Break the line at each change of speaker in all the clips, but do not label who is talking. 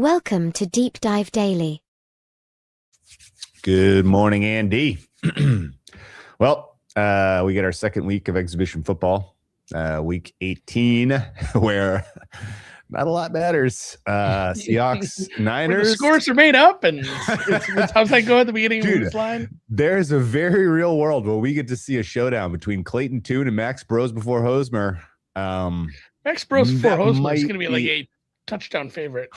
Welcome to Deep Dive Daily.
Good morning, Andy. Well, we get our second week of exhibition football, week 18, where not a lot matters. Seahawks, Niners.
Where the scores are made up, and how's that go at the beginning of this line?
There's a very real world where we get to see a showdown between Clayton Tune and Max Bros before Hosmer.
Max Bros before Hosmer is going to be like a touchdown favorite.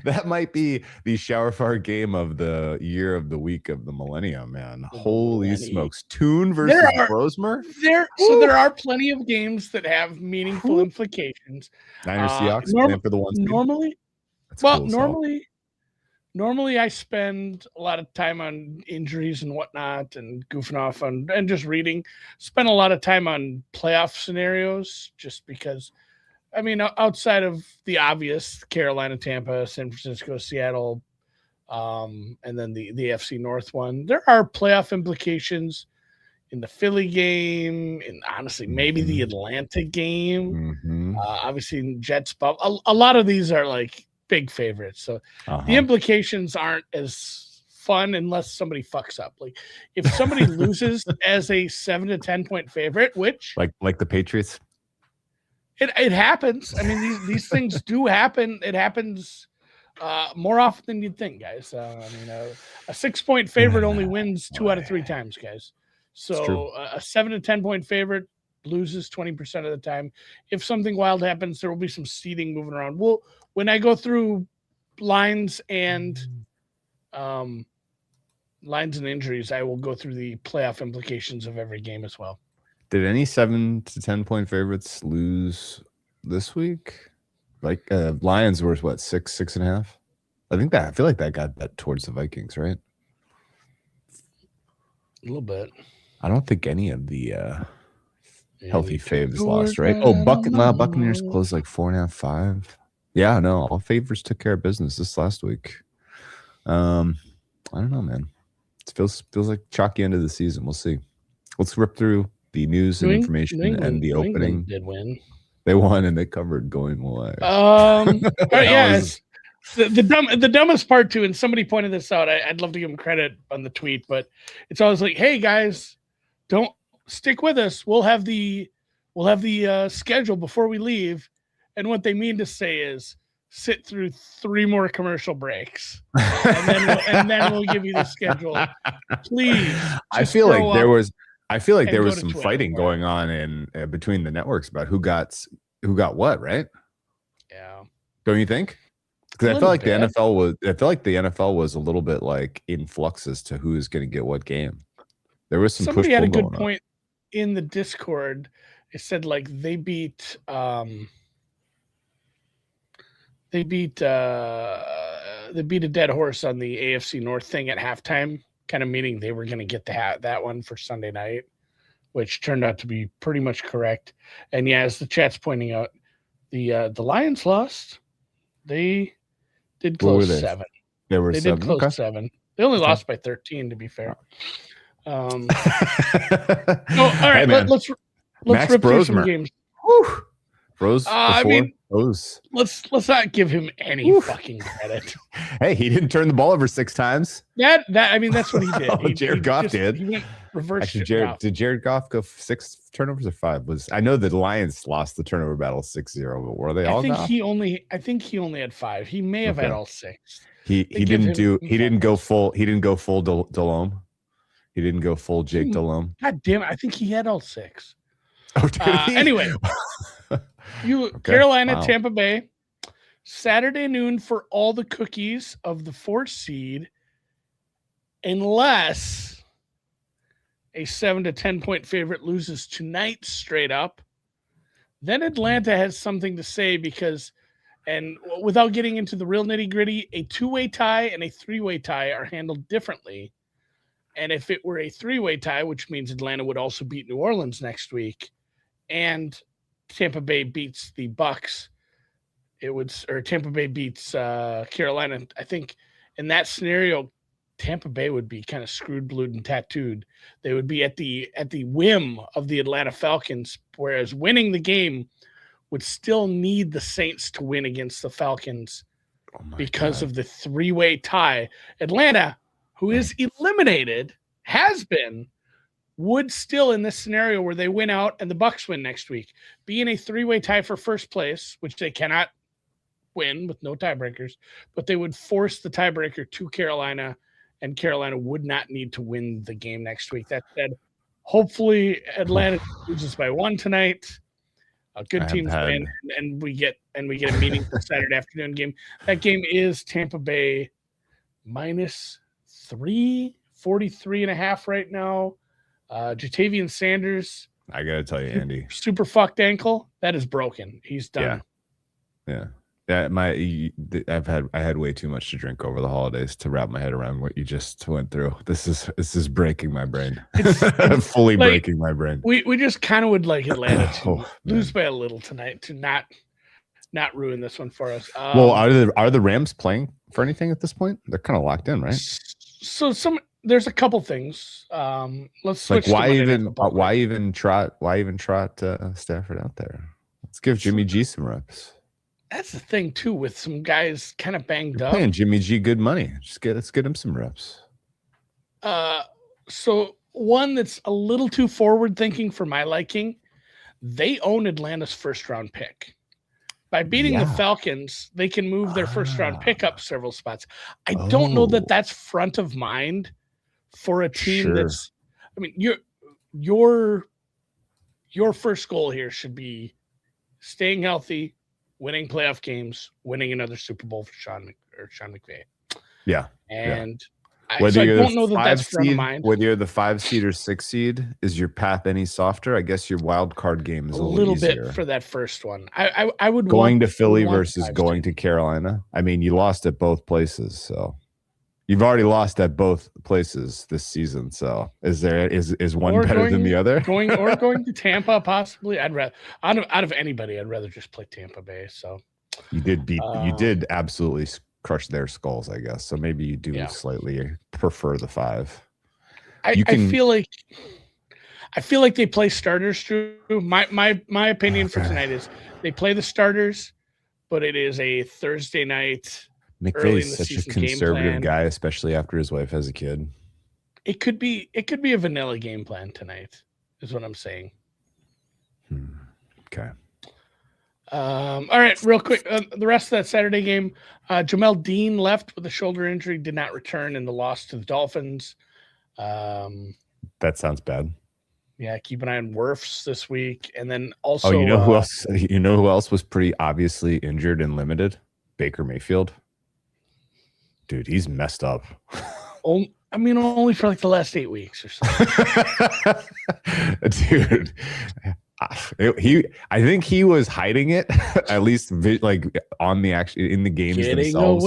That might be the shower fart game of the year, of the week, of the millennium, man. Holy smokes. Tune versus Brosmer?
There are plenty of games that have meaningful implications.
Niners Seahawks playing for the one seed?
Normally I spend a lot of time on injuries and whatnot and goofing off on and just reading. Spend a lot of time on playoff scenarios just because, I mean, outside of the obvious Carolina, Tampa, San Francisco, Seattle, and then the AFC North one, there are playoff implications in the Philly game, and honestly, maybe the Atlanta game. Obviously, in Jets, a lot of these are like big favorites. So the implications aren't as fun unless somebody fucks up. Like if somebody loses as a 7 to 10 point favorite, which
like the Patriots.
It happens. I mean, these things do happen. It happens more often than you'd think, guys. I mean, a 6 point favorite only wins 2 out of 3 times, guys. So a 7 to 10 point favorite loses 20% of the time. If something wild happens, there will be some seeding moving around. When I go through lines and injuries, I will go through the playoff implications of every game as well.
Did any 7 to 10 point favorites lose this week? Like Lions were what, 6.5? I feel like that got bet towards the Vikings, right?
A little bit.
I don't think any of the healthy faves lost, right? Oh, Buccaneers closed like 4.5, 5. Yeah, no, all favors took care of business this last week. I don't know, man. It feels like chalky end of the season. We'll see. Let's rip through the news and information and the opening.
Did win.
They won and they covered going away.
Yes. The dumbest part too, and somebody pointed this out. I'd love to give them credit on the tweet, but it's always like, "Hey guys, don't stick with us. We'll have the schedule before we leave." And what they mean to say is, sit through 3 more commercial breaks, and then we'll give you the schedule. Please.
I feel like there was some fighting going on in between the networks about who got what, right?
Yeah.
Don't you think? Because I feel like the NFL was a little bit like in flux as to who is going to get what game. There was some
somebody had a good point in the Discord. It said like they beat a dead horse on the AFC North thing at halftime, kind of meaning they were going to get that one for Sunday night, which turned out to be pretty much correct. And yeah, as the chat's pointing out, the Lions lost. They did close 7.
They
did close 7. They only lost by 13, to be fair. All right, let's rip through some games.
Whew. Rose.
Let's not give him any fucking credit.
Hey, he didn't turn the ball over 6 times.
That's what he did.
Jared Goff did.
He went reverse.
Actually, did Jared Goff go 6 turnovers or 5? I know the Lions lost the turnover battle 6-0, but were they all?
I think he only had 5. He may have had all 6.
He didn't go full Delhomme. He didn't go full Jake Delhomme.
God damn it! I think he had all 6.
Oh, did he?
Anyway. Carolina, wow. Tampa Bay, Saturday noon for all the cookies of the 4th seed, unless a 7 to 10 point favorite loses tonight straight up. Then Atlanta has something to say because, and without getting into the real nitty gritty, a 2-way tie and a 3-way tie are handled differently. And if it were a 3-way tie, which means Atlanta would also beat New Orleans next week, and Tampa Bay beats the Bucks, Tampa Bay beats Carolina. I think in that scenario, Tampa Bay would be kind of screwed, blued, and tattooed. They would be at the whim of the Atlanta Falcons, whereas winning the game would still need the Saints to win against the Falcons because of the 3-way tie. Atlanta, who is eliminated, has been, would still in this scenario where they win out and the Bucs win next week, be in a 3-way tie for first place, which they cannot win with no tiebreakers, but they would force the tiebreaker to Carolina, and Carolina would not need to win the game next week. That said, hopefully Atlanta loses by 1 tonight. Good teams win, and we get a meaningful Saturday afternoon game. That game is Tampa Bay minus 343.5 right now. Jatavian Sanders.
I gotta tell you, Andy,
super fucked ankle that is broken. He's done.
Yeah. I had way too much to drink over the holidays to wrap my head around what you just went through. This is breaking my brain. It's fully like, breaking my brain.
We just kind of would like Atlanta to lose by a little tonight to not ruin this one for us.
Well, are the Rams playing for anything at this point? They're kind of locked in, right?
So there's a couple things. Let's switch.
Like why even trot Stafford out there? Let's give Jimmy G some reps.
That's the thing too, with some guys kind of banged up.
Paying Jimmy G good money. Let's get him some reps.
So one that's a little too forward thinking for my liking. They own Atlanta's first round pick. By beating the Falcons, they can move their first round pick up several spots. I don't know that that's front of mind for a team that's. I mean, your first goal here should be staying healthy, winning playoff games, winning another Super Bowl for Sean McVay.
Yeah.
And I
don't know
that that's front of mind.
Whether you're the 5 seed or 6 seed, is your path any softer? I guess your wild card game is a little easier.
Bit for that first one. I would
going to Philly versus going to Carolina. I mean, you lost at both places, so you've already lost at both places this season. So is one better than the other?
going to Tampa possibly. I'd rather out of anybody, I'd rather just play Tampa Bay. So
you did absolutely crush their skulls, I guess. So maybe you do slightly prefer the 5.
I feel like they play starters, Drew. My opinion for tonight is they play the starters, but it is a Thursday night.
McVay is such a conservative guy, especially after his wife has a kid.
It could be a vanilla game plan tonight, is what I'm saying.
Okay.
All right, real quick. The rest of that Saturday game, Jamel Dean left with a shoulder injury, did not return in the loss to the Dolphins.
That sounds bad.
Yeah, keep an eye on Wirfs this week, and then also.
Oh, you know who else? You know who else was pretty obviously injured and limited? Baker Mayfield. Dude, he's messed up.
Only for like the last 8 weeks or so.
Dude, I think he was hiding it, at least like on the in the games themselves.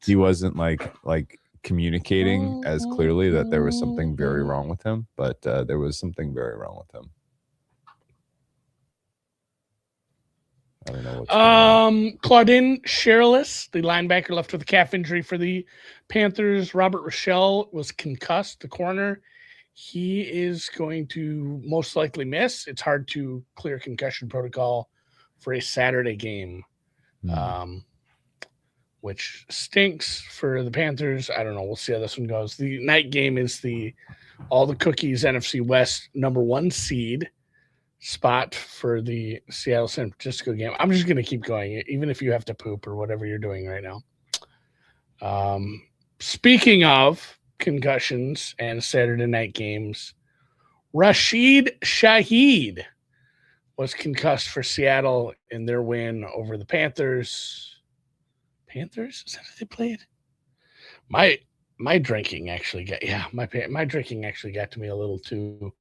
He wasn't like communicating as clearly that there was something very wrong with him, but there was something very wrong with him. I don't know what's
Claudine Sherrillis, the linebacker, left with a calf injury for the Panthers. Robert Rochelle was concussed, the corner. He is going to most likely miss. It's hard to clear concussion protocol for a Saturday game, which stinks for the Panthers. I don't know. We'll see how this one goes. The night game is all the cookies NFC West #1 seed spot for the Seattle San Francisco game. I'm just going to keep going, even if you have to poop or whatever you're doing right now. Speaking of concussions and Saturday night games, Rashid Shaheed was concussed for Seattle in their win over the Panthers. Panthers? Is that who they played? My drinking actually my drinking actually got to me a little too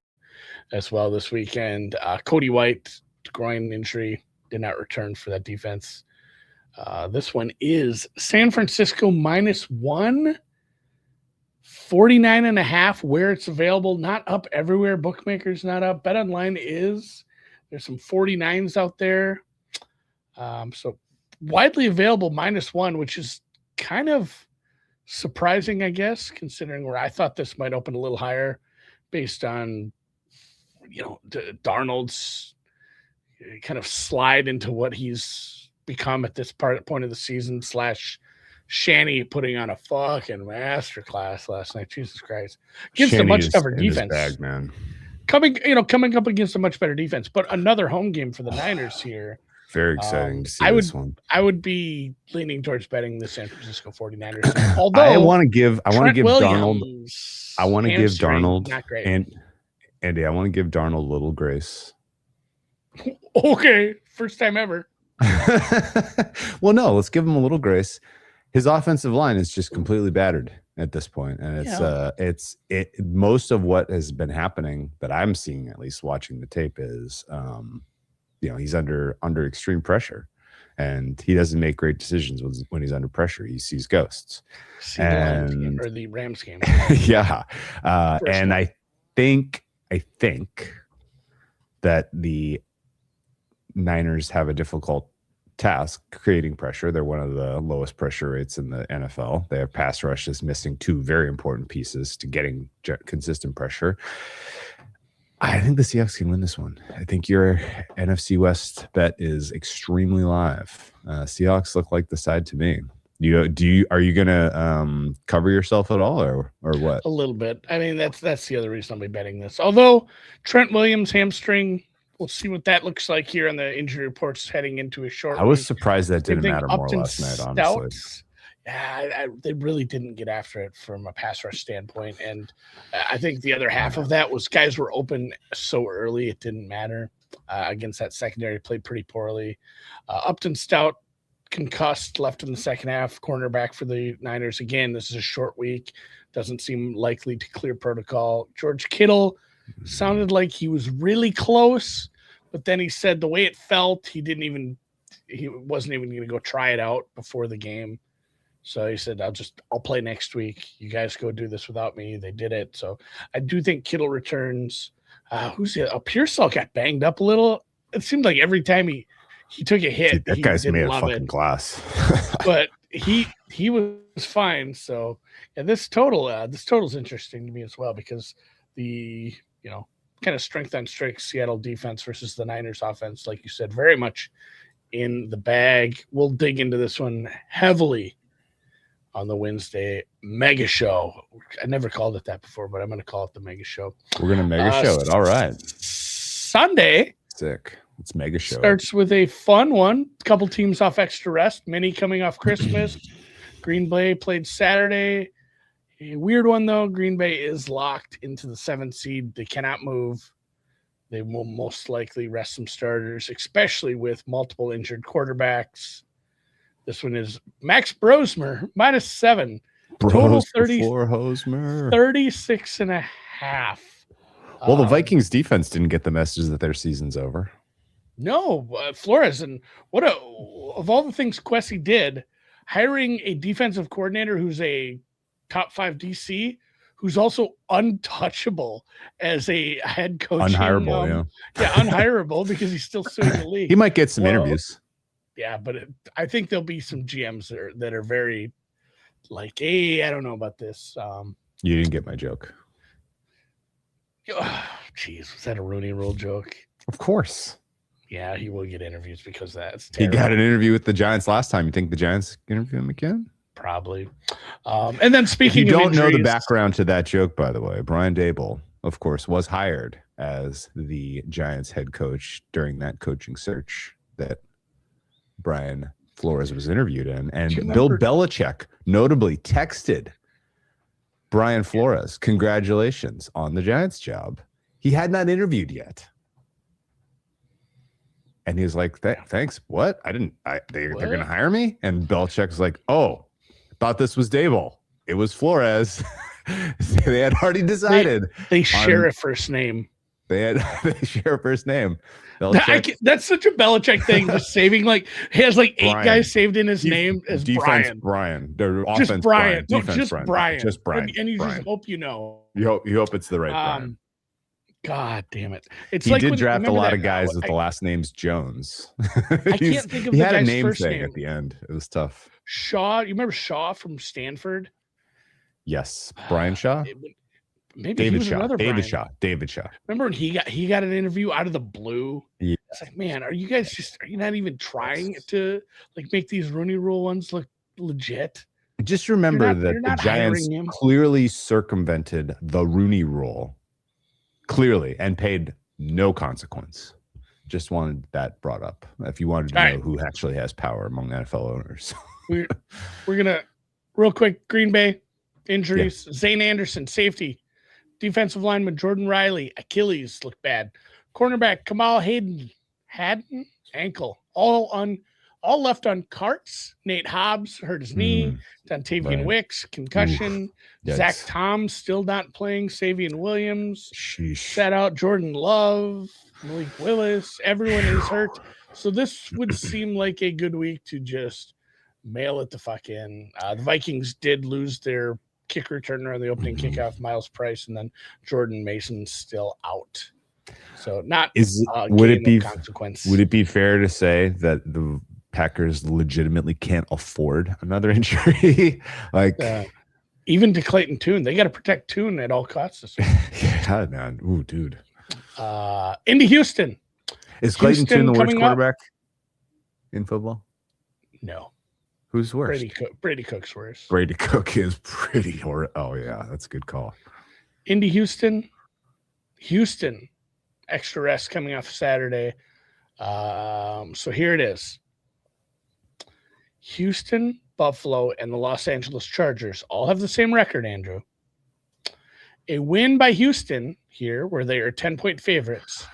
as well this weekend. Cody White, groin injury, did not return for that defense. This one is San Francisco -1, 49.5 where it's available. Not up everywhere. Bookmakers not up. BetOnline is. There's some 49s out there. So widely available -1, which is kind of surprising, I guess, considering where I thought this might open a little higher based on, Darnold's kind of slide into what he's become at this point of the season / Shanny putting on a fucking masterclass last night. Jesus Christ. Against a much tougher defense.
Bag, man.
Coming up against a much better defense, but another home game for the Niners here.
Very exciting to see this one.
I would be leaning towards betting the San Francisco 49ers. Although
I want to give
Williams,
Darnold
not great.
and Andy, I want to give Darnold a little grace.
Okay, first time ever.
Well, no, let's give him a little grace. His offensive line is just completely battered at this point, and it's most of what has been happening that I'm seeing, at least watching the tape, is he's under extreme pressure, and he doesn't make great decisions when he's under pressure. He sees ghosts.
Or the Rams game.
Yeah, and I think that the Niners have a difficult task creating pressure. They're one of the lowest pressure rates in the NFL. Their pass rush is missing two very important pieces to getting consistent pressure. I think the Seahawks can win this one. I think your NFC West bet is extremely live. Seahawks look like the side to me. Are you gonna cover yourself at all, or what?
A little bit. I mean, that's the other reason I'll be betting this. Although Trent Williams hamstring, we'll see what that looks like here on the injury reports heading into a short.
I was surprised that didn't matter more last night, honestly.
Yeah, they really didn't get after it from a pass rush standpoint, and I think the other half of that was guys were open so early it didn't matter. Against that secondary, played pretty poorly. Upton Stout concussed, left in the second half, cornerback for the Niners. Again, this is a short week. Doesn't seem likely to clear protocol. George Kittle sounded like he was really close, but then he said the way it felt, he wasn't even going to go try it out before the game. So he said, I'll play next week. You guys go do this without me. They did it. So I do think Kittle returns. Who's the Pearsall got banged up a little. It seemed like every time he took a hit,
that guy's made of fucking glass.
But he was fine. So yeah, this total's interesting to me as well, because the kind of strength on strength Seattle defense versus the Niners offense, like you said, very much in the bag. We'll dig into this one heavily on the Wednesday mega show. I never called it that before, but I'm going to call it the mega show.
We're going to mega show it. All right.
Sunday.
Sick. It's mega show.
Starts with a fun one. A couple teams off extra rest. Many coming off Christmas. Green Bay played Saturday. A weird one, though. Green Bay is locked into the 7th seed. They cannot move. They will most likely rest some starters, especially with multiple injured quarterbacks. This one is Max Brosmer, -7. Total 36.5.
Well, the Vikings defense didn't get the message that their season's over.
No, Flores, and of all the things Kwesi did, hiring a defensive coordinator who's a top 5 DC, who's also untouchable as a head coach.
Unhireable,
unhireable, because he's still suing the league.
He might get some interviews.
Yeah, but I think there'll be some GMs that are very like, hey, I don't know about this.
You didn't get my joke.
Jeez, was that a Rooney Rule joke?
Of course.
Yeah, he will get interviews because that's
terrible. He got an interview with the Giants last time. You think the Giants interview him again?
Probably. And then speaking
of
injuries,
know the background to that joke, by the way, Brian Daboll, of course, was hired as the Giants head coach during that coaching search that Brian Flores was interviewed in. And Bill Belichick notably texted Brian Flores, congratulations on the Giants job. He had not interviewed yet. And he was like, thanks. What? They're going to hire me? And Belichick's like, oh, I thought this was Daboll. It was Flores. They had already decided.
They share a first name.
They share a first name.
That's such a Belichick thing. Just saving he has 8 guys saved in his name as
Brian.
Just Brian.
No,
just Brian.
Just Brian.
And you
Brian.
just hope you know.
You hope it's the right Brian.
God damn it!
He did draft a lot of guys with the last names Jones.
I can't think of
he
the
had
guy's
a name
first
thing
name
at the end. It was tough.
Shaw. You remember Shaw from Stanford?
Yes, Brian Shaw.
maybe
David
he was
Shaw.
another
David
Brian.
Shaw. David Shaw.
Remember when he got an interview out of the blue?
Yeah.
It's like, man, are you not even trying to like make these Rooney Rule ones look legit?
Just remember that the Giants
hiring him.
clearly circumvented the Rooney Rule, clearly, and paid no consequence. Just wanted that brought up. If you wanted to know who actually has power among NFL owners,
we're gonna real quick. Green Bay injuries: Zane Anderson, safety, defensive lineman Jordan Riley, Achilles looked bad, cornerback Kamal Haddon, ankle, all left on carts. Nate Hobbs hurt his knee. Dontavian Wicks, concussion. Zach Tom still not playing. Savion Williams sat out. Jordan Love, Malik Willis. Everyone is hurt. So this would seem like a good week to just mail it the fuck in. The Vikings did lose their kick returner on the opening kickoff, Miles Price, and then Jordan Mason's still out. So would it be consequence?
Would it be fair to say that the Packers legitimately can't afford another injury?
Even to Clayton Tune, they got to protect Tune at all costs this week.
God, man. Ooh, dude.
Into Houston.
Is Clayton Tune the worst quarterback in football?
No.
Who's worse?
Brady Cook's worse.
Brady Cook is pretty horrible. Oh, yeah. That's a good call.
Into Houston. Extra rest coming off Saturday. So here it is. Houston, Buffalo, and the Los Angeles Chargers all have the same record, Andrew. A win by Houston here, where they are 10-point favorites,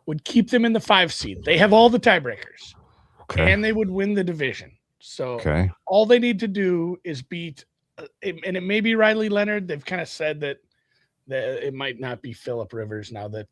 would keep them in the 5 seed. They have all the tiebreakers.
Okay.
And they would win the division. So all they need to do is beat, and it may be Riley Leonard. They've kind of said that it might not be Phillip Rivers now that,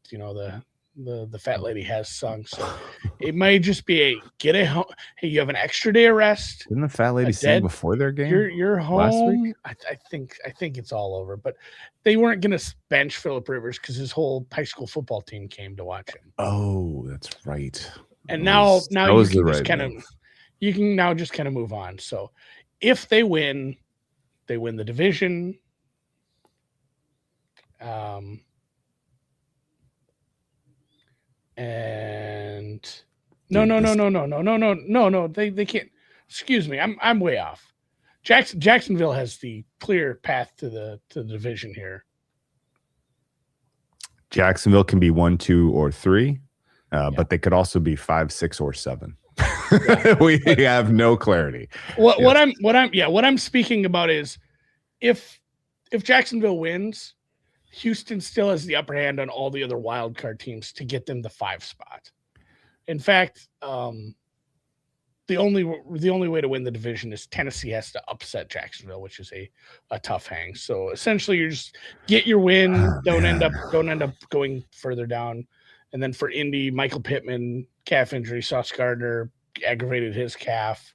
the fat lady has sung. So it might just be hey, you have an extra day of rest.
Didn't the fat lady sing before their game?
You're home
last week?
I think it's all over, but they weren't going to bench Phillip Rivers because his whole high school football team came to watch him.
Oh, that's right.
And now you can now just kind of move on. So if they win the division. And no. They can't. Excuse me. I'm way off. Jacksonville has the clear path to the division here.
Jacksonville can be 1, 2, or 3, but they could also be 5, 6, or 7. We have no clarity.
What I'm speaking about is if Jacksonville wins, Houston still has the upper hand on all the other wild card teams to get them the 5 spot. In fact, the only way to win the division is Tennessee has to upset Jacksonville, which is a tough hang. So essentially, you just get your win, don't end up going further down. And then for Indy, Michael Pittman, calf injury, Sauce Gardner aggravated his calf.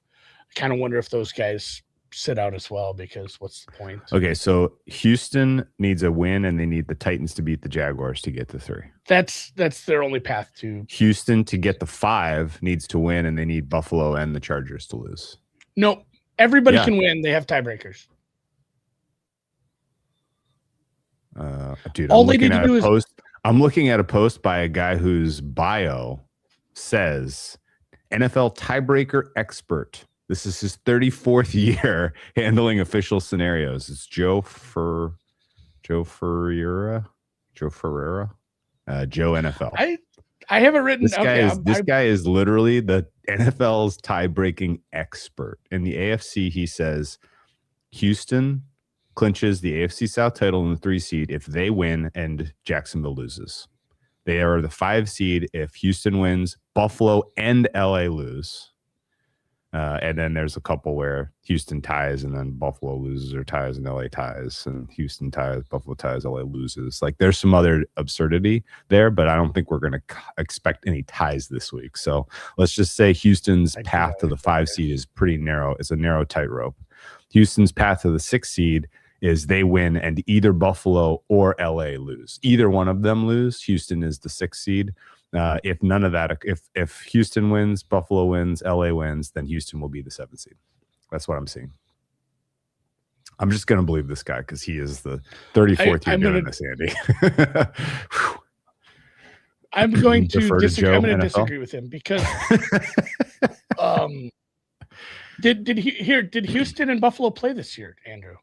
I kind of wonder if those guys sit out as well, because what's the point?
Okay, so Houston needs a win, and they need the Titans to beat the Jaguars to get the 3.
That's their only path to.
Houston to get the 5 needs to win, and they need Buffalo and the Chargers to lose.
No, everybody can win. They have tiebreakers.
Dude, all they need to do is. I'm looking at a post by a guy whose bio says NFL tiebreaker expert. This is his 34th year handling official scenarios. It's Joe Ferreira, Joe NFL.
I have it written.
This guy is literally the NFL's tie-breaking expert. In the AFC, he says Houston clinches the AFC South title in the 3 seed if they win and Jacksonville loses. They are the 5 seed if Houston wins, Buffalo and LA lose. And then there's a couple where Houston ties and then Buffalo loses or ties and LA ties, and Houston ties, Buffalo ties, LA loses. Like, there's some other absurdity there, but I don't think we're going to expect any ties this week. So let's just say Houston's path to the 5 seed is pretty narrow. It's a narrow tightrope. Houston's path to the 6 seed is they win and either Buffalo or LA lose. Either one of them lose. Houston is the 6 seed. If none of that, if Houston wins, Buffalo wins, LA wins, then Houston will be the 7th seed. That's what I'm seeing. I'm just going to believe this guy because he is the 34th year doing this, Andy.
I'm going to disagree. I'm going to
NFL?
disagree with him because did Houston and Buffalo play this year, Andrew?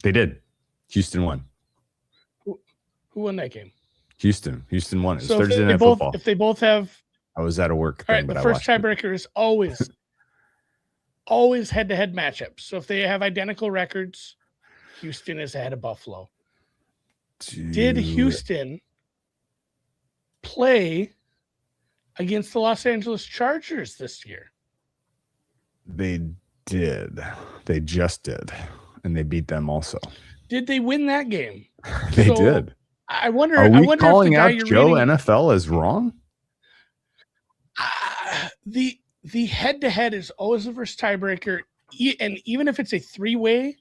They did. Houston won.
Who won that game?
Houston won. It's
so
Thursday Night
both,
Football.
If they both have,
I was at a work
all
thing,
right.
but
The
I
first
watched
tiebreaker is always head-to-head matchups. So if they have identical records, Houston is ahead of Buffalo. Did Houston play against the Los Angeles Chargers this year?
They did. They just did. And they beat them also.
Did they win that game?
They did.
I wonder.
Are we
wonder
calling
if
out Joe NFL as wrong?
The head-to-head is always the first tiebreaker. And even if it's a three-way,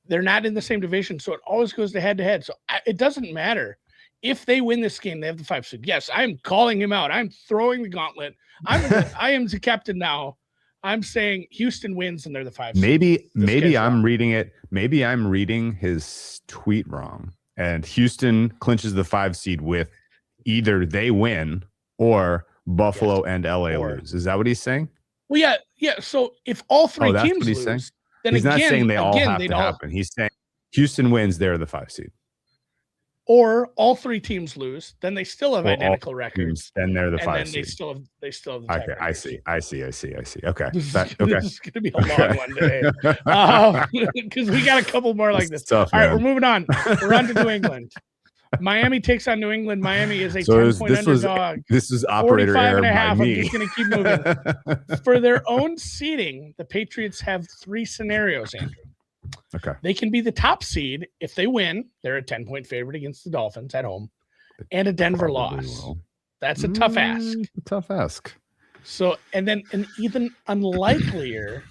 they're not in the same division. So it always goes to head-to-head. So it doesn't matter. If they win this game, they have the 5 seed. Yes, I'm calling him out. I'm throwing the gauntlet. I am the captain now. I'm saying Houston wins and they're the 5 seed.
Maybe I'm reading it. Maybe I'm reading his tweet wrong. And Houston clinches the 5 seed with either they win or Buffalo and LA lose. Is that what he's saying?
Well, yeah. So if all three teams lose,
saying?
Then
he's
again,
not saying they all have to happen. He's saying Houston wins, they're the 5 seed.
Or all three teams lose, then they still have identical records.
Then they're the 5
seed.
And
they still have the
okay, I see. Okay.
This is going to be a long one today. Because we got a couple more like this.
Tough,
all right, we're moving on. We're on to New England. Miami takes on New England. Miami is a 10-point underdog.
This is operator error by me.
I'm just going to keep moving. For their own seeding, the Patriots have 3 scenarios, Andrew.
Okay.
They can be the top seed if they win. They're a 10-point favorite against the Dolphins at home, and a Denver loss. That's a tough ask.
Tough ask.
So, and then an even unlikelier,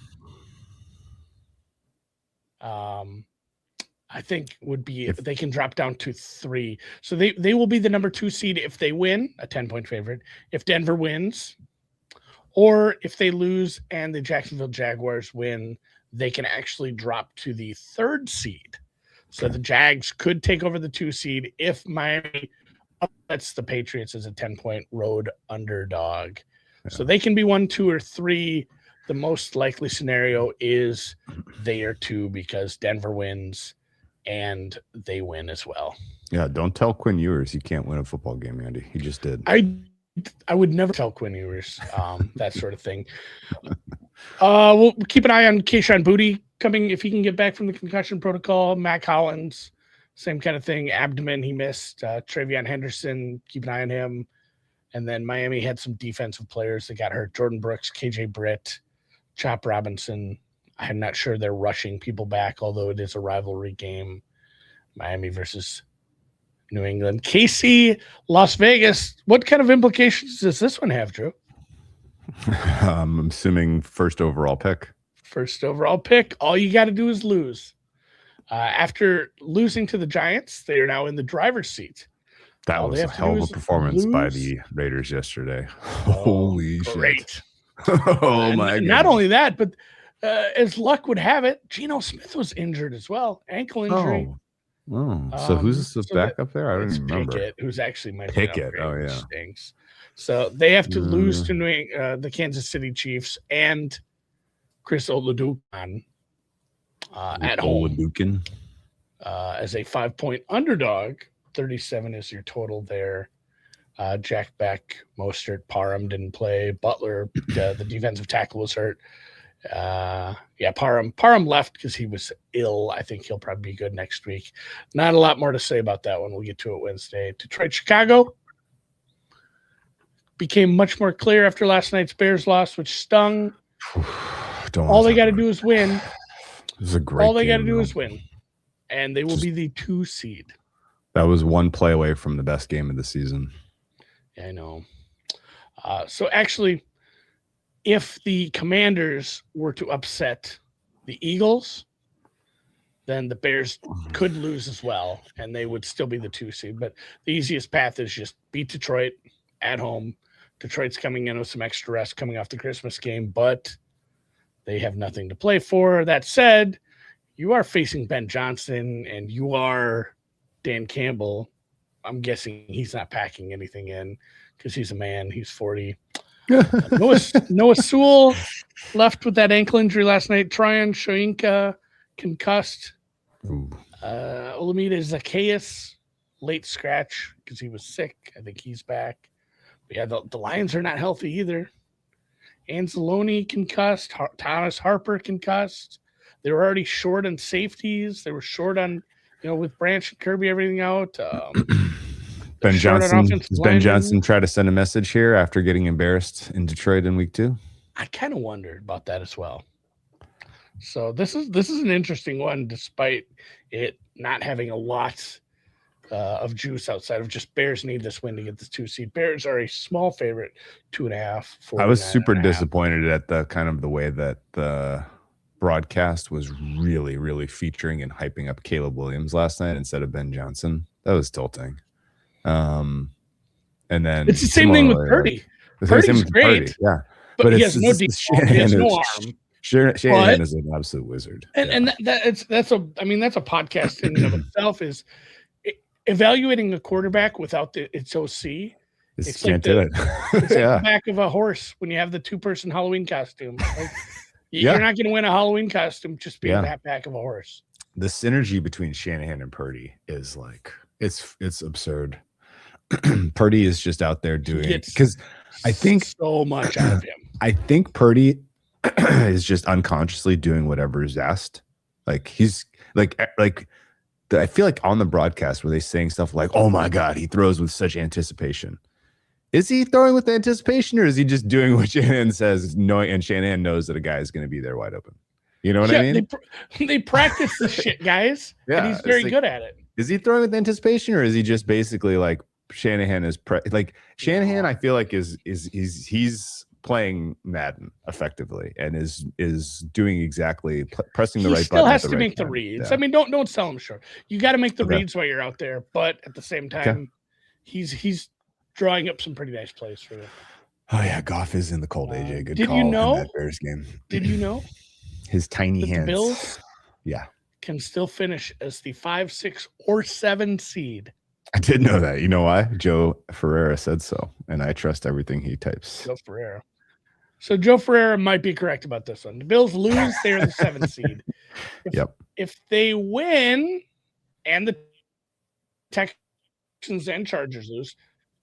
I think would be if they can drop down to 3. So they will be the number 2 seed if they win, a 10-point favorite. If Denver wins, or if they lose and the Jacksonville Jaguars win, they can actually drop to the 3rd seed. So the Jags could take over the 2 seed if Miami upsets the Patriots as a 10-point road underdog. Yeah. So they can be 1, 2, or 3. The most likely scenario is they are 2 because Denver wins and they win as well.
Yeah, don't tell Quinn Ewers he can't win a football game, Andy. He just did.
I would never tell Quinn Ewers that sort of thing. We'll keep an eye on Kayshon Boutte coming if he can get back from the concussion protocol. Matt Collins, same kind of thing. Abdomen he missed. Travion Henderson, keep an eye on him. And then Miami had some defensive players that got hurt. Jordan Brooks, KJ Britt, Chop Robinson. I'm not sure they're rushing people back, although it is a rivalry game. Miami versus New England. KC, Las Vegas. What kind of implications does this one have, Drew?
I'm assuming first overall pick.
First overall pick. All you got to do is lose. After losing to the Giants, they are now in the driver's seat.
That was a hell of a performance by the Raiders yesterday. Holy
shit.
Oh, my God.
Not only that, but as luck would have it, Geno Smith was injured as well. Ankle injury.
So who's the backup there? I don't even remember.
Pickett, who's actually my
Pickett. Oh, yeah.
Stinks. So they have to lose to the Kansas City Chiefs and Chris Oladokun at home as a 5-point underdog. 37 is your total there. Jack Beck, Mostert, Parham didn't play. Butler, the defensive tackle, was hurt. Parham left because he was ill. I think he'll probably be good next week. Not a lot more to say about that one. We'll get to it Wednesday. Detroit, Chicago became much more clear after last night's Bears loss, which stung. All they got to do is win.
It was a great
All they got to do is win, and they will be the 2 seed.
That was one play away from the best game of the season.
Yeah, I know. So actually, if the Commanders were to upset the Eagles, then the Bears could lose as well, and they would still be the 2 seed. But the easiest path is just beat Detroit at home. Detroit's coming in with some extra rest coming off the Christmas game, but they have nothing to play for. That said, you are facing Ben Johnson and you are Dan Campbell. I'm guessing he's not packing anything in because he's a man. He's 40. Noah Sewell left with that ankle injury last night. Tryon Shoyinka concussed. Olamide Zacchaeus, late scratch because he was sick. I think he's back. But yeah, the Lions are not healthy either. Anzalone concussed. Thomas Harper concussed. They were already short on safeties. They were short on, with Branch and Kirby, everything out.
Ben Johnson try to send a message here after getting embarrassed in Detroit in week 2?
I kind of wondered about that as well. So this is an interesting one, despite it not having a lot of juice outside of just Bears need this win to get this 2 seed. Bears are a small favorite, 2.5.
I was super disappointed at the way that the broadcast was really, really featuring and hyping up Caleb Williams last night instead of Ben Johnson. That was tilting. And then
it's the same thing with Purdy. Purdy's great,
yeah,
but he has no deep. He has no arm.
Shanahan is an absolute wizard,
and that's a podcast in and of itself. Is evaluating a quarterback without its OC.
It's can't do it.
It's like the back of a horse when you have the 2-person Halloween costume. Like, you're not going to win a Halloween costume just being that back of a horse.
The synergy between Shanahan and Purdy is like it's absurd. Purdy is just out there doing it because I think
so much out of him.
I think Purdy is just unconsciously doing whatever is asked. Like he's like I feel like on the broadcast where they saying stuff like, "Oh my God, he throws with such anticipation." Is he throwing with anticipation, or is he just doing what Shanahan says, knowing and Shanahan knows that a guy is going to be there wide open? You know what I mean?
They practice this shit, guys, and he's very good at it.
Is he throwing with anticipation, or is he just basically like Shanahan is Shanahan? I feel like he's playing Madden effectively and is doing exactly pressing the right button.
Still has to make the reads. Yeah. I mean, don't sell him short. You got to make the reads while you're out there, but at the same time, he's drawing up some pretty nice plays for them.
Oh yeah, Goff is in the cold. AJ, good call. In that Bears game.
Did you know
his tiny hands?
The Bills,
can
still finish as the 5, 6, or 7 seed.
I did know that. You know why? Joe Ferreira said so, and I trust everything he types.
Joe Ferreira. So Joe Ferreira might be correct about this one. The Bills lose, they're the 7th seed. If they win and the Texans and Chargers lose,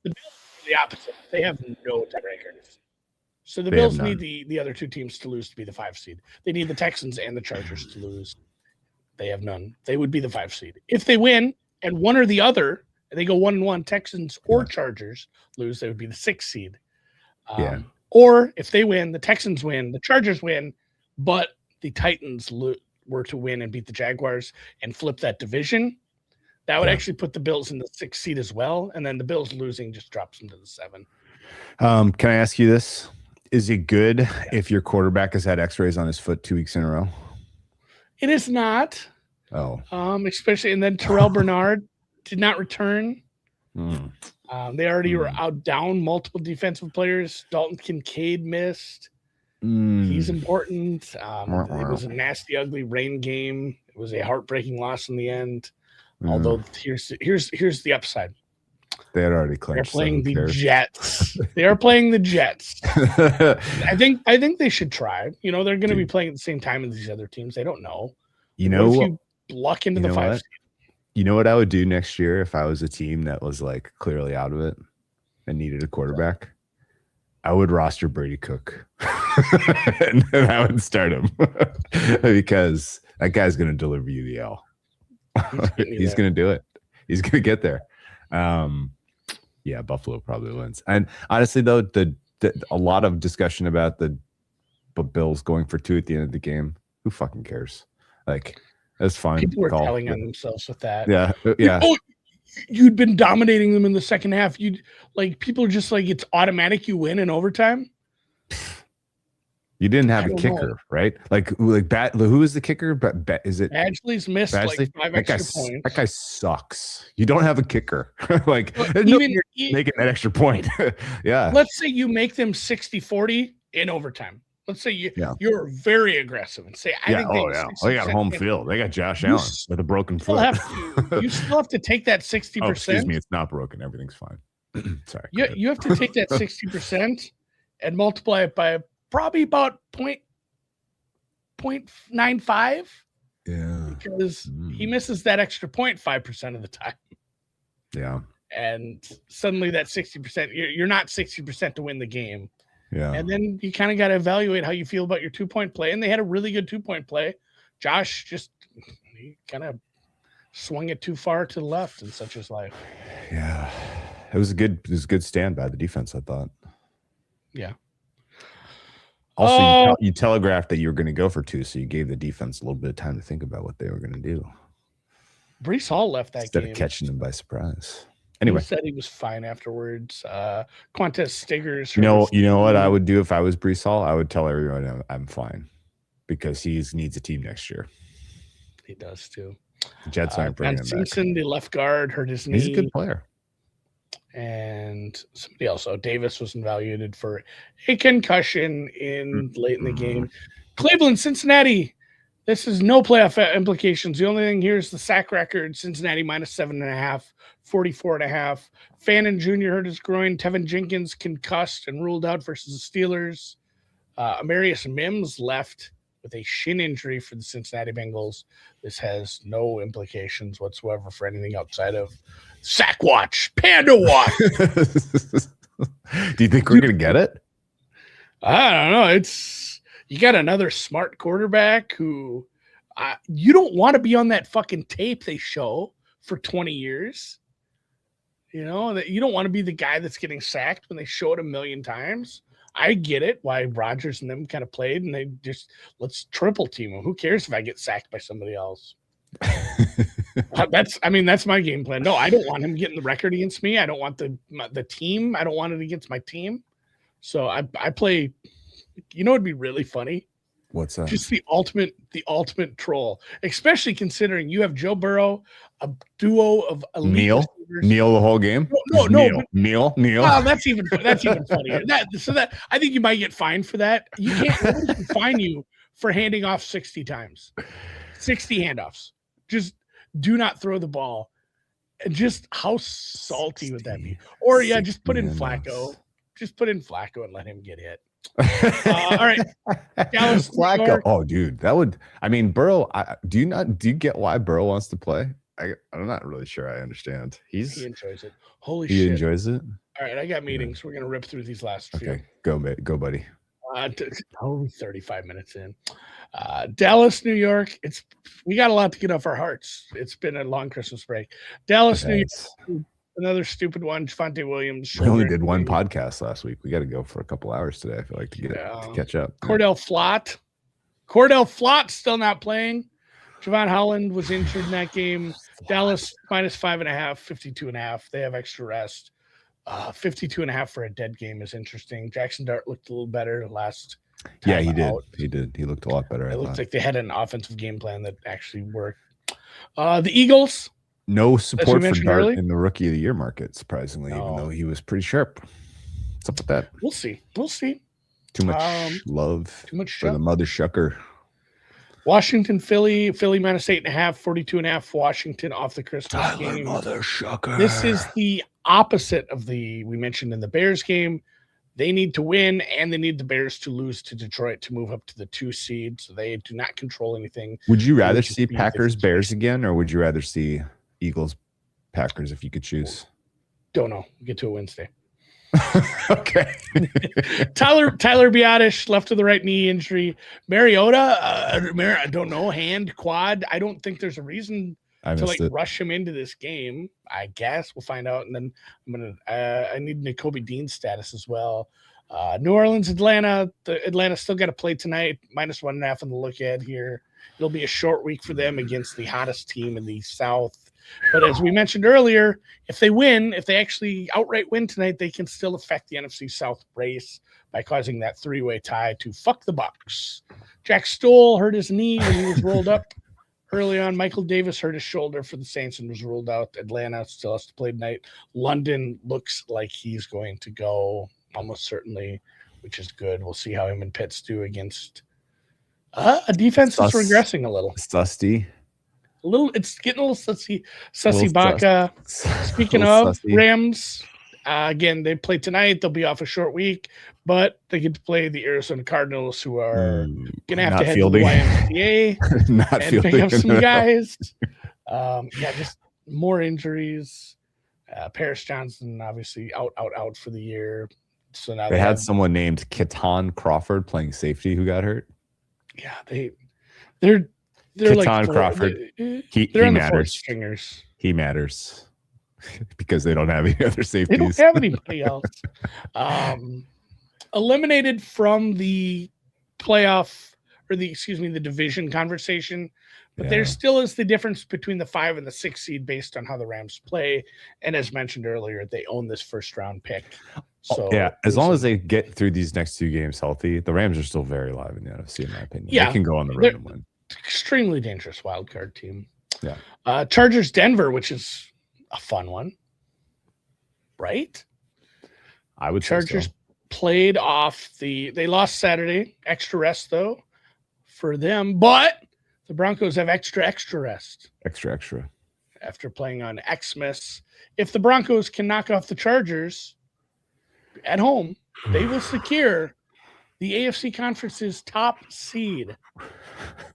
the Bills are the opposite. They have no tiebreakers. So the Bills need the other 2 teams to lose to be the 5 seed. They need the Texans and the Chargers to lose. They have none. They would be the 5 seed. If they win and one or the other, and they go 1-1, Texans or Chargers lose, they would be the 6th seed. Or if they win, the Texans win, the Chargers win, but the Titans were to win and beat the Jaguars and flip that division, that would actually put the Bills in the 6th seed as well. And then the Bills losing just drops them to the 7.
Can I ask you this? Is it good if your quarterback has had x-rays on his foot 2 weeks in a row?
It is not.
Oh.
Especially, and then Terrell Bernard did not return. They already were out down multiple defensive players. Dalton Kincaid missed. He's important. It was a nasty, ugly rain game. It was a heartbreaking loss in the end. Although here's the upside.
They had already clinched.
They're playing the Jets. They are playing the Jets. I think they should try. They're going to be playing at the same time as these other teams. They don't know. If you luck into the 5 seed?
You know what I would do next year if I was a team that was like clearly out of it and needed a quarterback? I would roster Brady Cook and then I would start him because that guy's going to deliver you the L. He's going to do it. He's going to get there. Buffalo probably wins. And honestly, though, a lot of discussion about the Bills going for 2 at the end of the game. Who fucking cares? Like, that's fine.
People were telling on themselves with that.
Yeah.
You'd been dominating them in the second half. People are just like, it's automatic. You win in overtime.
You didn't have a kicker, right? Who is the kicker? Is it
Badgley's missed like 5 extra points.
That guy sucks. You don't have a kicker. Making that extra point. Yeah.
Let's say you make them 60-40 in overtime. Let's say you're very aggressive and say, I think
they got home field. They got Josh Allen with a broken foot.
You still have to take that 60%.
Oh, excuse me, it's not broken. Everything's fine. Sorry.
You have to take that 60% and multiply it by probably about 0.95.
Yeah.
Because he misses that extra 0.5% of the time.
Yeah.
And suddenly that 60%, you're not 60% to win the game.
Yeah.
And then you kind of got to evaluate how you feel about your 2-point play. And they had a really good 2-point play. Josh he kind of swung it too far to the left in such his life.
Yeah. It was a good stand by the defense, I thought.
Yeah.
Also, you telegraphed that you were going to go for 2, so you gave the defense a little bit of time to think about what they were going to do.
Brees Hall left that
instead
game.
Of catching them by surprise. Anyway,
he said he was fine afterwards. Quantez Stiggers.
You know what I would do if I was Brees Hall? I would tell everyone I'm fine because he needs a team next year.
He does too.
The Jets aren't bringing him
Simpson,
back.
the left guard, hurt his knee.
He's a good player.
And somebody else. Davis was evaluated for a concussion late in the game. Cleveland, Cincinnati. This is no playoff implications. The only thing here is the sack record. Cincinnati -7.5, 44.5. Fannin Jr. hurt his groin. Tevin Jenkins concussed and ruled out versus the Steelers. Amarius Mims left with a shin injury for the Cincinnati Bengals. This has no implications whatsoever for anything outside of sack watch, panda watch.
Do you think we're going to get it?
I don't know. You got another smart quarterback who you don't want to be on that fucking tape they show for 20 years. You know, that you don't want to be the guy that's getting sacked when they show it a million times. I get it why Rodgers and them kind of played, and they just let's triple team him. Who cares if I get sacked by somebody else? That's my game plan. No, I don't want him getting the record against me. I don't want the team. I don't want it against my team. So I play. You know, it'd be really funny.
What's that?
Just the ultimate troll, especially considering you have Joe Burrow, a duo of elite
Kneel the whole game.
No.
Kneel.
Oh, that's even funnier. I think you might get fined for that. You can't. Nobody can fine you for handing off 60 times, 60 handoffs. Just do not throw the ball. And just how salty would that be? Or just put in Flacco. Just put in Flacco and let him get hit. All right, Dallas
Flacco. Oh, dude, that would. I mean, Burrow. Do you get why Burrow wants to play? I'm not really sure. I understand. He
enjoys it. Holy
shit,
he
enjoys it.
All right, I got meetings. We're gonna rip through these last few.
Okay, go, buddy.
Probably 35 minutes in. Dallas, New York. We got a lot to get off our hearts. It's been a long Christmas break. Dallas, New York. Another stupid one. Javonte Williams.
We only did one podcast last week. We got to go for a couple hours today. I feel like to catch up.
Cordell Flott still not playing. Javon Holland was injured in that game. Dallas -5.5, 52.5. They have extra rest. 52.5 for a dead game is interesting. Jackson Dart looked a little better last time.
Yeah, he did. He did. He looked a lot better.
It looked like they had an offensive game plan that actually worked. The Eagles.
No support for Dart in the Rookie of the Year market, surprisingly, even though he was pretty sharp. What's up with that?
We'll see.
Too much love for the mother shucker.
Washington, Philly -8.5, 42.5. Washington off the Christmas game.
Mother shucker.
This is the opposite of we mentioned in the Bears game. They need to win, and they need the Bears to lose to Detroit to move up to the 2 seed, so they do not control anything.
Would you rather see Packers Bears again, or would you rather see Eagles Packers if you could choose?
Don't know. We'll get to it Wednesday.
Okay.
Tyler Biadasz, left to the right knee injury. Mariota, I don't know, hand, quad. I don't think there's a reason to rush him into this game. I guess we'll find out. And then I need Nakobe Dean's status as well. New Orleans, Atlanta. Atlanta still got to play tonight. -1.5 on the look ahead here. It'll be a short week for them against the hottest team in the South. But as we mentioned earlier, if they actually outright win tonight, they can still affect the NFC South race by causing that 3-way tie to fuck the Bucs. Jack Stoll hurt his knee when he was rolled up early on. Michael Davis hurt his shoulder for the Saints and was ruled out. Atlanta still has to play tonight. London looks like he's going to go almost certainly. which is good. We'll see how him and Pitts do against a defense that's regressing a little.
Susty.
It's getting a little sussy. Sussy Baka. Speaking of sussy. Rams, again, they play tonight. They'll be off a short week, but they get to play the Arizona Cardinals, who are going to have to head
fielding.
to the YMCA
Not
and pick up some guys. Just more injuries. Paris Johnson, obviously, out for the year. So now
they had someone named Keaton Crawford playing safety who got hurt.
Yeah, they're
Keaton
like
Crawford. He matters.
Stringers.
He matters because they don't have any other safeties.
They don't have anybody else. Eliminated from the playoff or the division conversation, but there still is the difference between the 5 and the 6 seed based on how the Rams play. And as mentioned earlier, they own this first round pick. So
as long as they get through these next 2 games healthy, the Rams are still very alive in the NFC, in my opinion.
Yeah,
they can go on the road and win.
Extremely dangerous wild card team.
Yeah.
Chargers Denver, which is a fun one, right?
I would
Chargers
say so.
Played off they lost Saturday, extra rest though for them, but the Broncos have extra rest.
Extra.
After playing on Xmas. If the Broncos can knock off the Chargers at home, they will secure the AFC Conference's top seed.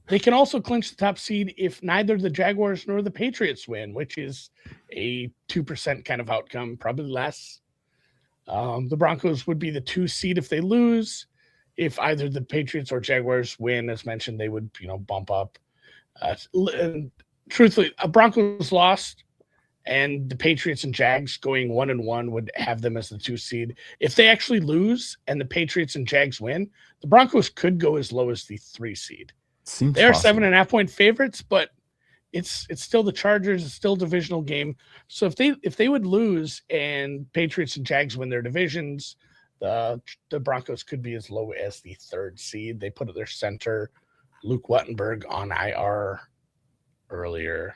They can also clinch the top seed if neither the Jaguars nor the Patriots win, which is a 2% kind of outcome, probably less. The Broncos would be the 2 seed if they lose. If either the Patriots or Jaguars win, as mentioned, they would, bump up. Truthfully, a Broncos lost and the Patriots and Jags going 1-1 would have them as the 2 seed. If they actually lose and the Patriots and Jags win, the Broncos could go as low as the 3 seed. They're 7.5 point favorites, but it's still the Chargers. It's still a divisional game. So if they would lose and Patriots and Jags win their divisions, the Broncos could be as low as the 3rd seed. They put their center, Luke Wattenberg, on IR earlier.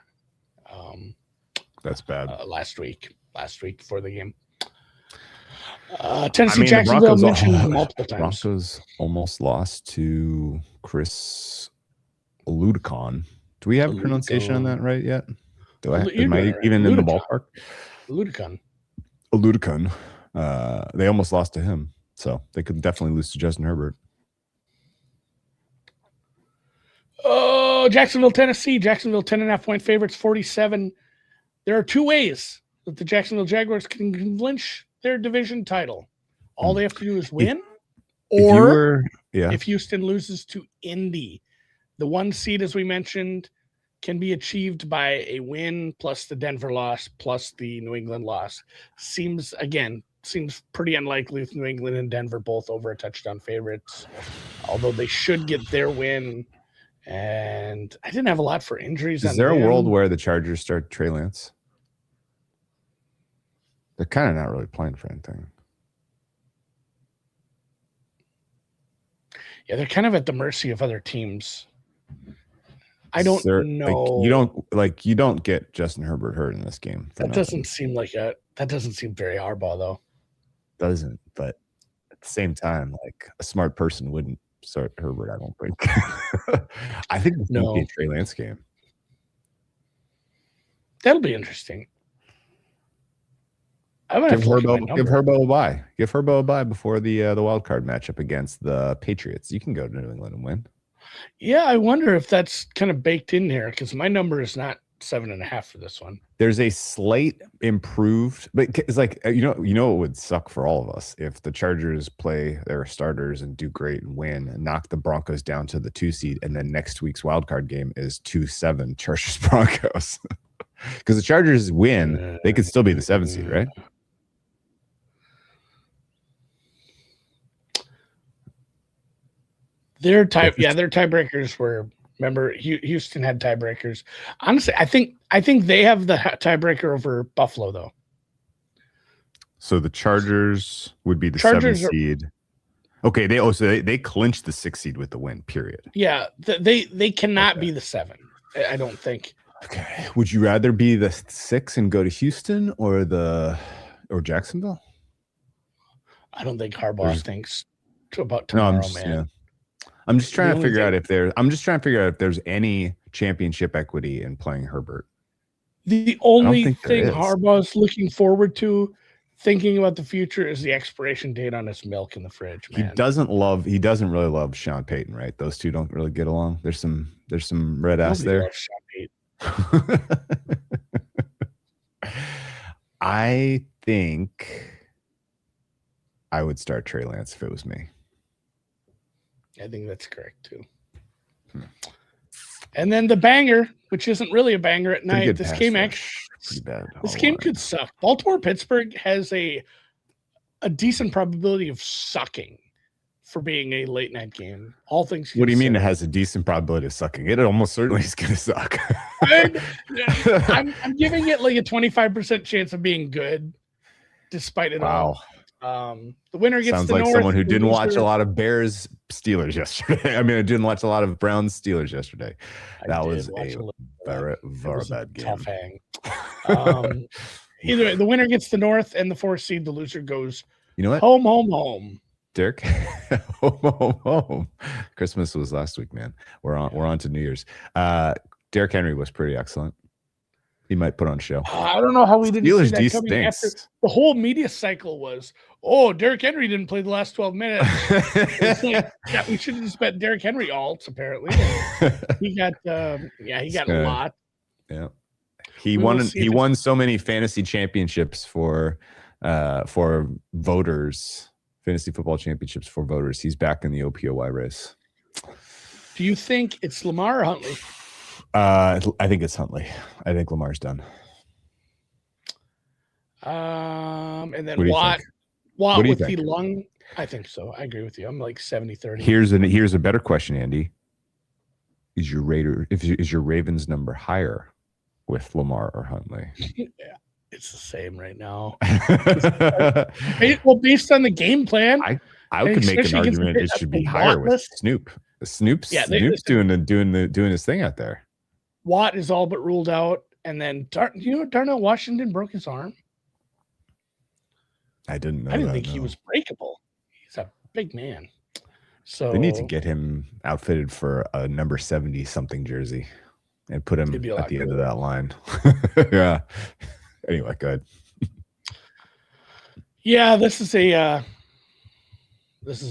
That's bad.
Last week before the game. Tennessee, Jacksonville mentioned multiple times.
Broncos almost lost to Chris Ludicon. Do we have a pronunciation on that right yet? Am I even in the ballpark?
Ludicon.
They almost lost to him, so they could definitely lose to Justin Herbert.
Oh, Jacksonville, Tennessee. Jacksonville 10.5 point favorites, 47. There are 2 ways that the Jacksonville Jaguars can clinch their division title. All they have to do is win, if Houston loses to Indy. The 1 seed, as we mentioned, can be achieved by a win plus the Denver loss plus the New England loss. Seems pretty unlikely with New England and Denver both over a touchdown favorites, although they should get their win. And I didn't have a lot for injuries.
Is there a world where the Chargers start Trey Lance? They're kind of not really playing for anything.
Yeah, they're kind of at the mercy of other teams. I don't know.
You don't get Justin Herbert hurt in this game.
That doesn't seem very Harbaugh though.
Doesn't, but at the same time, like a smart person wouldn't start Herbert, I don't think. I think this will be a Trey Lance game.
That'll be interesting.
Give Herbo a bye. Give Herbo a bye before the wild card matchup against the Patriots. You can go to New England and win.
Yeah, I wonder if that's kind of baked in here because my number is not 7.5 for this one.
There's a slight improved, but it's like it would suck for all of us if the Chargers play their starters and do great and win and knock the Broncos down to the 2 seed, and then next week's wild card game is 2-7 Chargers Broncos. Because the Chargers win, they could still be the 7 seed, right?
Their tiebreakers were. Remember, Houston had tiebreakers. Honestly, I think they have the tiebreaker over Buffalo, though.
So the Chargers would be the 7 seed. Okay, they clinched the 6 seed with the win. Period.
Yeah, they cannot be the 7. I don't think.
Okay, would you rather be the 6 and go to Houston or Jacksonville?
I don't think Harbaugh thinks about
No,
tomorrow,
I'm
man.
just trying to figure out if there's any championship equity in playing Herbert.
The only
think there
thing
is.
Harbaugh's looking forward to, thinking about the future, is the expiration date on his milk in the fridge, man.
He doesn't really love Sean Payton, right? Those two don't really get along. There's some red ass
Nobody
there.
loves Sean Payton.
I think I would start Trey Lance if it was me.
I think that's correct too. And then the banger, which isn't really a banger at night. This game
pretty bad.
This game could suck. Baltimore-Pittsburgh has a decent probability of sucking for being a late night game. All things considered.
What do you mean it has a decent probability of sucking? It almost certainly is going to suck.
I'm giving it like a 25% chance of being good, despite it all. The winner gets
sounds
the
like
North,
someone who didn't
loser.
watch a lot of Bears Steelers yesterday. I mean, I didn't watch a lot of Browns Steelers yesterday. That was a very bad game.
Tough hang. Either way, the winner ggets the North, and the 4th seed, the loser goes.
You know what?
Home.
Derek, home. Christmas was last week, man. We're on to New Year's. Derrick Henry was pretty excellent. He might put on a show.
I don't know how we didn't
Steelers
see that coming after the whole media cycle was, Derrick Henry didn't play the last 12 minutes. It's like, yeah, we should have just bet Derrick Henry alts, apparently. He got a lot.
Yeah. He won so many fantasy championships for voters, fantasy football championships for voters. He's back in the OPOY race.
Do you think it's Lamar or Huntley?
I think it's Huntley. I think Lamar's done.
And then Watt with the lung. I think so. I agree with you. I'm like 70-30.
Here's a better question, Andy. Is your Ravens number higher with Lamar or Huntley?
Yeah, it's the same right now. Based on the game plan,
I could make an argument it should be higher with Snoop. Snoop's doing his thing out there.
Watt is all but ruled out, and then Darnell Washington broke his arm.
I didn't know.
I didn't think he was breakable. He's a big man. So
they need to get him outfitted for a number 70 something jersey and put him at the end of that line. Yeah. Anyway, go ahead.
Yeah, this is a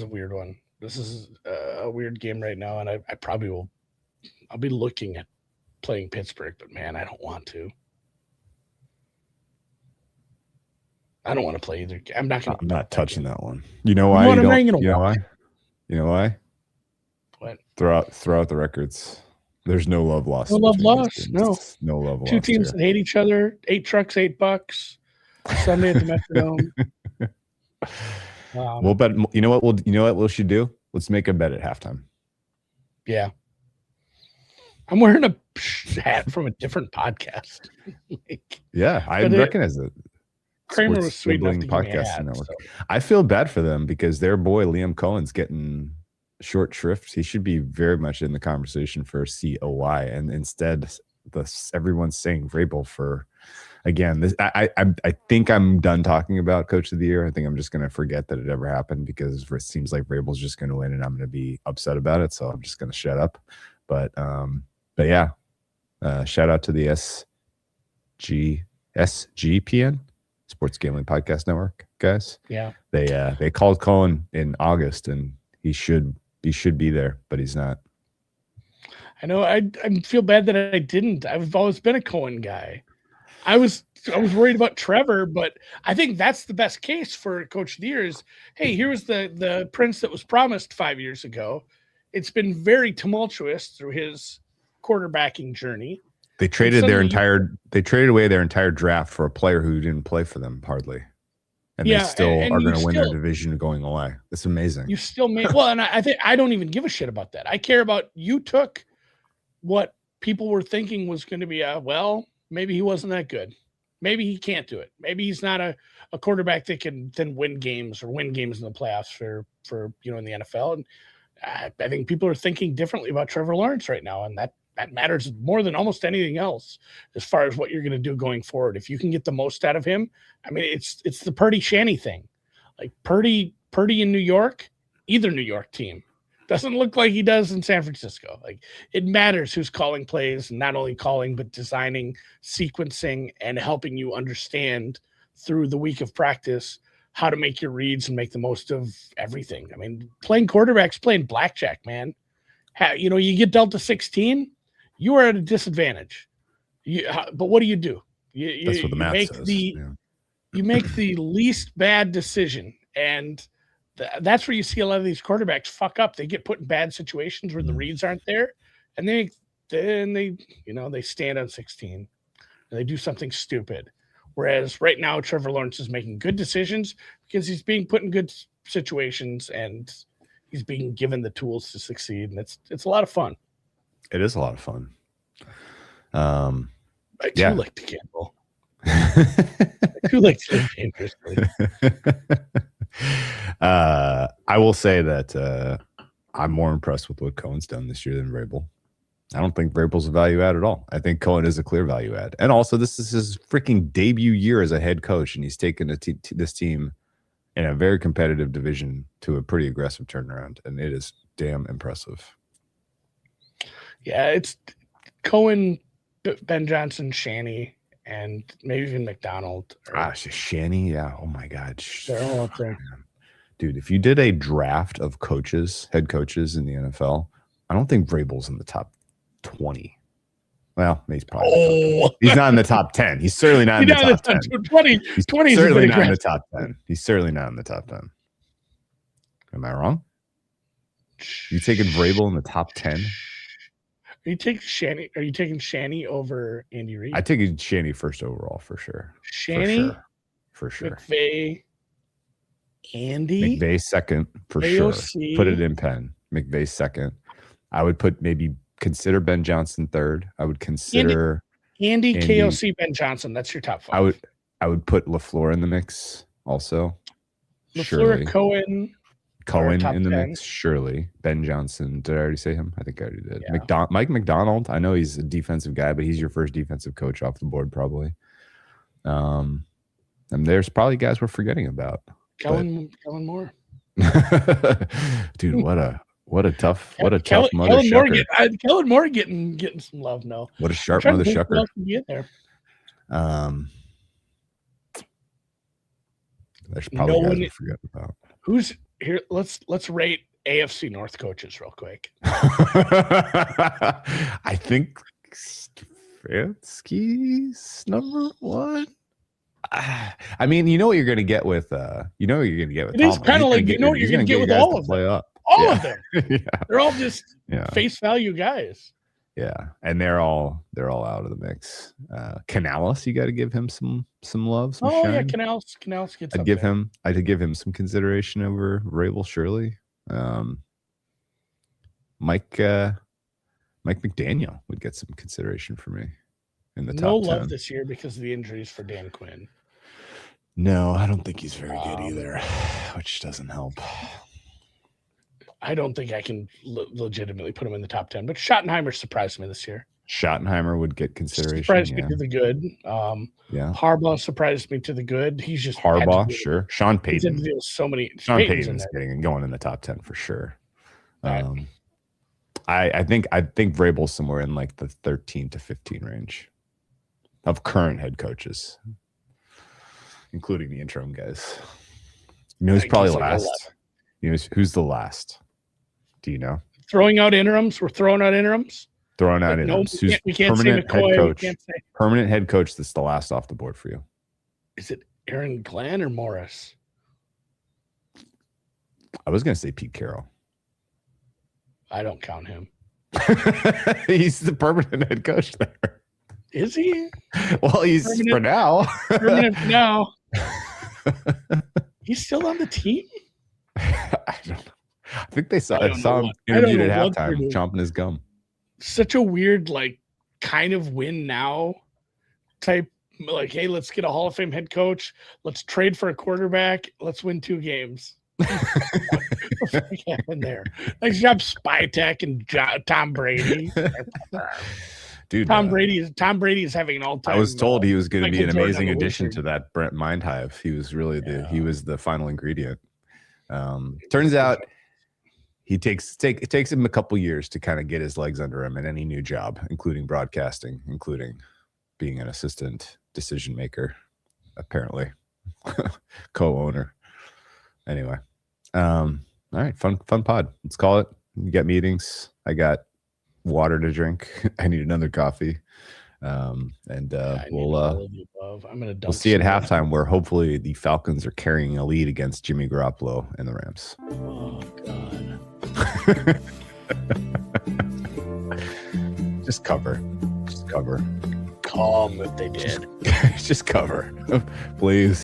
weird one. This is a weird game right now, and I probably will. I'll be looking at playing Pittsburgh, but man, I don't want to. I don't want to play either. I'm not
touching that one. You know why? You know why? You know why?
What?
Throw out the records. There's no love lost.
No love lost.
No love lost.
Two teams that hate each other. 8 trucks, $8. Sunday at the Metrodome.
We'll bet. You know what we should do? Let's make a bet at halftime.
Yeah. I'm wearing a hat from a different podcast.
Yeah, I recognize it.
Kramer was sweet enough to give me a hat,
network. So. I feel bad for them because their boy Liam Cohen's getting short shrift. He should be very much in the conversation for COY, and instead, everyone's saying Vrabel for. Again, this I think I'm done talking about Coach of the Year. I think I'm just going to forget that it ever happened because it seems like Vrabel's just going to win, and I'm going to be upset about it. So I'm just going to shut up. But yeah, shout out to the SGPN Sports Gambling Podcast Network guys.
Yeah,
they called Cohen in August, and he should be there, but he's not.
I know. I feel bad that I didn't. I've always been a Cohen guy. I was worried about Trevor, but I think that's the best case for Coach of the Year is, hey, here was the prince that was promised 5 years ago. It's been very tumultuous through his quarterbacking journey.
They traded away their entire draft for a player who didn't play for them hardly. And they still are going to win their division going away. It's amazing.
You still made and I think I don't even give a shit about that. I care about you took what people were thinking was going to be maybe he wasn't that good. Maybe he can't do it. Maybe he's not a quarterback that can then win games in the playoffs for in the NFL. And I think people are thinking differently about Trevor Lawrence right now, and that matters more than almost anything else as far as what you're going to do going forward. If you can get the most out of him, I mean, it's the Purdy Shanny thing. Like Purdy in New York, either New York team. Doesn't look like he does in San Francisco. Like, it matters who's calling plays, and not only calling, but designing, sequencing, and helping you understand through the week of practice how to make your reads and make the most of everything. I mean, playing quarterback's playing blackjack, man. You get dealt a 16, you are at a disadvantage. But what do?
That's what the math says.
You make the least bad decision, and that's where you see a lot of these quarterbacks fuck up. They get put in bad situations where the reads aren't there, and they stand on 16 and they do something stupid. Whereas right now, Trevor Lawrence is making good decisions because he's being put in good situations and he's being given the tools to succeed, and it's a lot of fun.
It is a lot of fun.
I do like to gamble. I do like to live dangerously.
I will say that I'm more impressed with what Cohen's done this year than Vrabel. I don't think Vrabel's a value add at all. I think Cohen is a clear value add. And also, this is his freaking debut year as a head coach, and he's taken this team in a very competitive division to a pretty aggressive turnaround, and it is damn impressive.
Yeah, it's Cohen, Ben Johnson, Shanny, and maybe even McDonald.
Shanny, yeah. Oh, my God.
They're all up there.
Dude, if you did a draft of head coaches in the NFL, I don't think Vrabel's in the top 20. Well, he's probably he's not in the top 10. He's certainly not in the top 10.
20
He's certainly not in the top 10. He's certainly not in the top 10. Am I wrong? You taking Vrabel in the top 10?
Are you taking Shanny over Andy Reid?
I take Shanny first overall for sure.
Shanny?
For sure.
McVay, Andy?
McVay second for
AOC.
Sure. Put it in pen. McVay second. I would consider Ben Johnson third. I would consider
Andy, KOC, Ben Johnson. That's your top 5.
I would put LaFleur in the mix also.
LaFleur, Cohen
in the
10.
mix, surely. Ben Johnson. Did I already say him? I think I already did. Yeah. Mike McDonald. I know he's a defensive guy, but he's your first defensive coach off the board, probably. And there's probably guys we're forgetting about.
Kellen Moore.
Dude, what a tough mother shucker.
Kellen Moore getting some love now.
What a sharp mother shucker. There's probably guys we forget about.
Who's here? Let's rate AFC North coaches real quick.
I think Stefanski's number 1. I mean, you know what you're going to get with. It
is kind of like what you're going to get with all of them. All of them. Yeah. They're all just face value guys.
Yeah, and they're all out of the mix. Canales, you got to give him some love. Shine.
Canales gets.
I'd give him some consideration over Vrabel, surely. Mike McDaniel would get some consideration for me in the top 10.
No love this year because of the injuries for Dan Quinn.
No, I don't think he's very good either, which doesn't help.
I don't think I can legitimately put him in the top 10, but Schottenheimer surprised me this year.
Schottenheimer would get consideration.
Surprised me to the good. Harbaugh surprised me to the good. He's just
Harbaugh, sure. Sean Payton.
So many.
Sean Payton's going in the top 10 for sure. Right. I think Vrabel's somewhere in like the 13 to 15 range of current head coaches, including the interim guys. You know who's probably last? You know who's the last? Do you know?
Throwing out interims. We're throwing out interims.
Throwing out interims.
No, we can't say McCoy.
Permanent head coach that's the last off the board for you.
Is it Aaron Glenn or Morris?
I was going to say Pete Carroll.
I don't count him.
He's the permanent head coach there.
Is he?
Well, he's permanent, for now.
Permanent for now. He's still on the team?
I don't know. I think I saw him interviewed at halftime, chomping his gum.
Such a weird, kind of win now type. Like, hey, let's get a Hall of Fame head coach. Let's trade for a quarterback. Let's win 2 games. What happened there? Nice job, Spytek and Tom Brady.
Dude,
Tom Brady is having an all-time.
I was told he was going to be an amazing addition to that Brent Mind Hive. He was really he was the final ingredient. Turns out It takes him a couple years to kind of get his legs under him in any new job, including broadcasting, including being an assistant decision maker, apparently co-owner. Anyway, all right, fun pod. Let's call it. You got meetings. I got water to drink. I need another coffee. We'll see at halftime where hopefully the Falcons are carrying a lead against Jimmy Garoppolo and the Rams.
Oh God.
Just cover.
Calm if they did.
Just cover, please.